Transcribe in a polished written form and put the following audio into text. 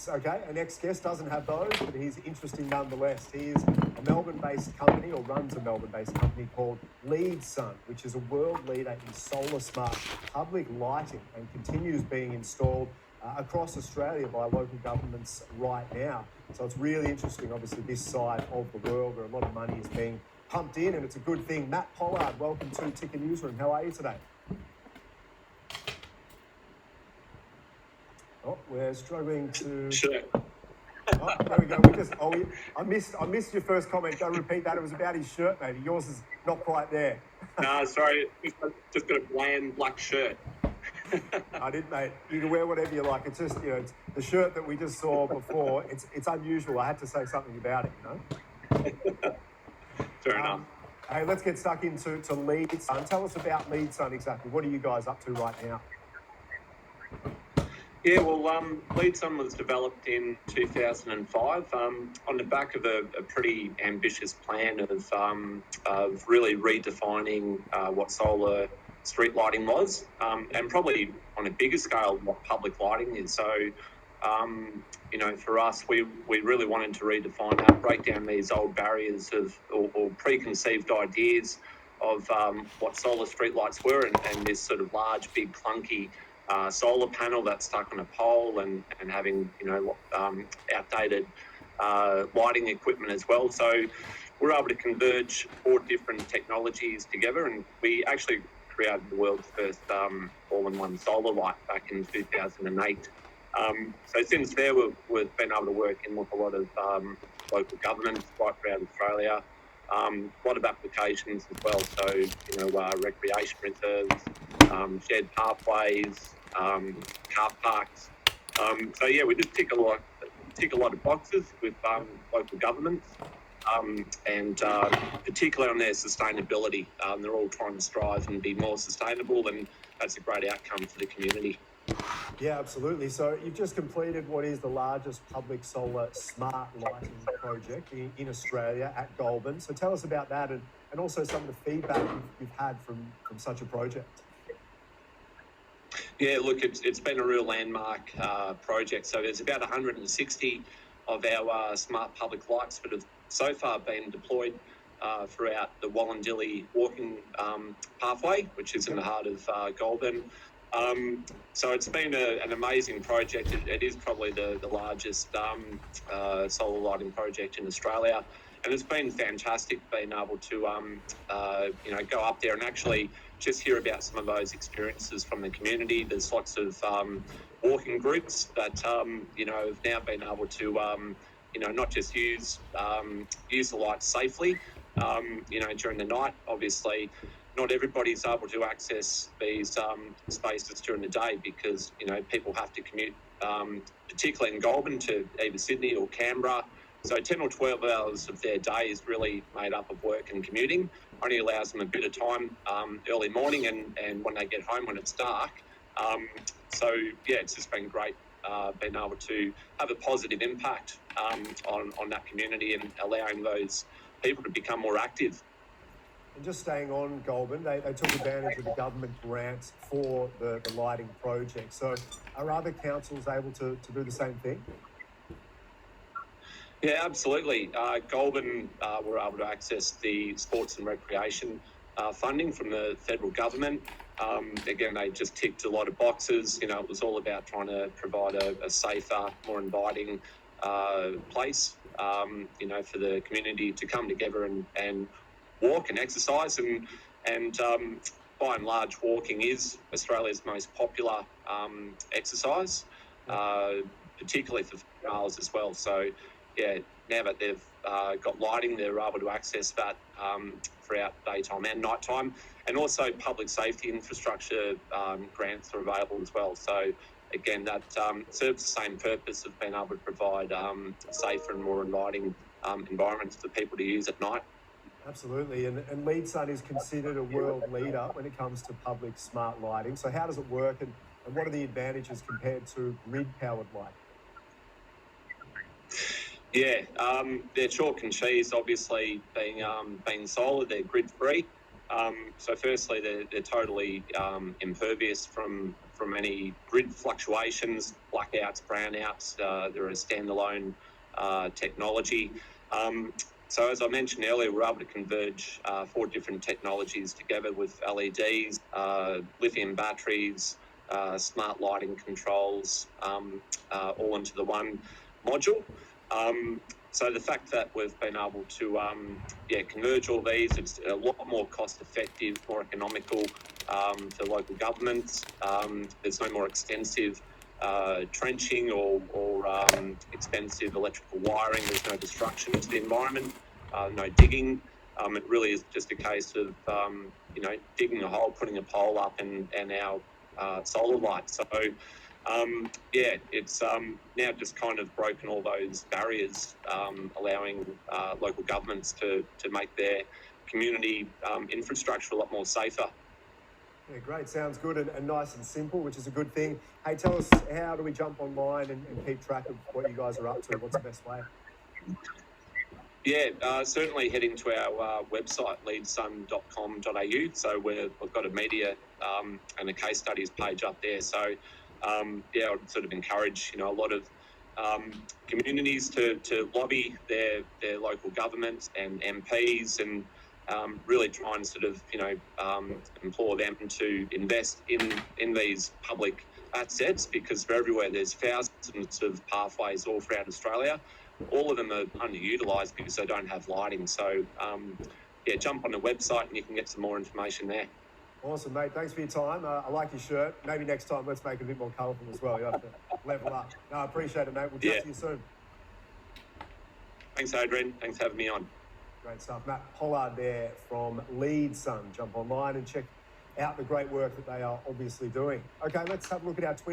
Yes, okay. Our next guest doesn't have those, but he's interesting nonetheless. He is a Melbourne-based company, or runs a Melbourne-based company called Leadsun, which is a world leader in solar smart public lighting and continues being installed across Australia by local governments right now. So it's really interesting, obviously, this side of the world where a lot of money is being pumped in, and it's a good thing. Matt Pollard, welcome to Ticker Newsroom. How are you today? Oh, we're struggling to... Sure. Oh, there we go. I missed your first comment. Go repeat that. It was about his shirt, maybe. Yours is not quite there. No, sorry. Just got a bland black shirt. I did, mate. You can wear whatever you like. It's just, it's the shirt that we just saw before. It's unusual. I had to say something about it, Fair enough. Hey, let's get stuck into Leadsun. Tell us about Leadsun exactly. What are you guys up to right now? Yeah, well, Leadsun was developed in 2005 on the back of a pretty ambitious plan of really redefining what solar street lighting was, and probably on a bigger scale what public lighting is. So, for us, we really wanted to redefine that, break down these old barriers or preconceived ideas of what solar street lights were and this sort of large, big, clunky solar panel that's stuck on a pole and having outdated lighting equipment as well. So we're able to converge 4 different technologies together, and we actually created the world's first all-in-one solar light back in 2008. So since there, we've been able to work in with a lot of local governments right throughout Australia. A lot of applications as well, so recreation reserves, shared pathways, car parks. We just tick a lot of boxes with local governments, and particularly on their sustainability. They're all trying to strive and be more sustainable, and that's a great outcome for the community. Yeah, absolutely. So you've just completed what is the largest public solar smart lighting project in Australia at Goulburn. So tell us about that and also some of the feedback you've had from such a project. Yeah, look, it's been a real landmark project. So there's about 160 of our smart public lights that have so far been deployed throughout the Wallandilly walking pathway, which is in the heart of Goulburn. So it's been an amazing project. It is probably the largest solar lighting project in Australia, and it's been fantastic being able to go up there and actually just hear about some of those experiences from the community. There's lots of walking groups that have now been able to not just use the lights safely during the night. Obviously not everybody's able to access these spaces during the day because people have to commute, particularly in Goulburn, to either Sydney or Canberra. So 10 or 12 hours of their day is really made up of work and commuting. Only allows them a bit of time early morning and when they get home when it's dark. It's just been great being able to have a positive impact on that community and allowing those people to become more active. And just staying on Goulburn, they took advantage of the government grants for the lighting project. So are other councils able to do the same thing? Yeah, absolutely. Goulburn were able to access the sports and recreation funding from the federal government. Again, they just ticked a lot of boxes. It was all about trying to provide a safer, more inviting place, for the community to come together and walk and exercise. And by and large, walking is Australia's most popular exercise, particularly for females as well. So, yeah, now that they've got lighting, they're able to access that throughout daytime and nighttime. And also public safety infrastructure grants are available as well. So, again, that serves the same purpose of being able to provide safer and more inviting environments for people to use at night. Absolutely. And Leadsun is considered a world leader when it comes to public smart lighting. So how does it work and what are the advantages compared to grid-powered lighting? Yeah, they're chalk and cheese, obviously, being solar, they're grid-free. So firstly, they're totally impervious from from any grid fluctuations, blackouts, brownouts. They're a standalone technology. So as I mentioned earlier, we're able to converge 4 different technologies together with LEDs, lithium batteries, smart lighting controls, all into the one module. So the fact that we've been able to converge all these, it's a lot more cost effective, more economical for local governments. There's no more extensive trenching or expensive electrical wiring. There's no destruction to the environment, no digging. It really is just a case of digging a hole, putting a pole up, and our solar lights. So it's now just kind of broken all those barriers, allowing local governments to make their community infrastructure a lot more safer. Yeah, great. Sounds good and nice and simple, which is a good thing. Hey, tell us, how do we jump online and keep track of what you guys are up to? What's the best way? Yeah, certainly head into our website, leadsun.com.au. So we've got a media and a case studies page up there. So, I would sort of encourage, a lot of communities to lobby their local governments and MPs and really try and sort of, implore them to invest in these public assets, because for everywhere there's thousands of pathways all throughout Australia. All of them are underutilised because they don't have lighting. So, jump on the website and you can get some more information there. Awesome, mate. Thanks for your time. I like your shirt. Maybe next time let's make it a bit more colourful as well. You have to level up. No, I appreciate it, mate. We'll chat to you soon. Thanks, Adrian. Thanks for having me on. Great stuff. Matt Pollard there from Leadsun. Jump online and check out the great work that they are obviously doing. Okay, let's have a look at our Twitter.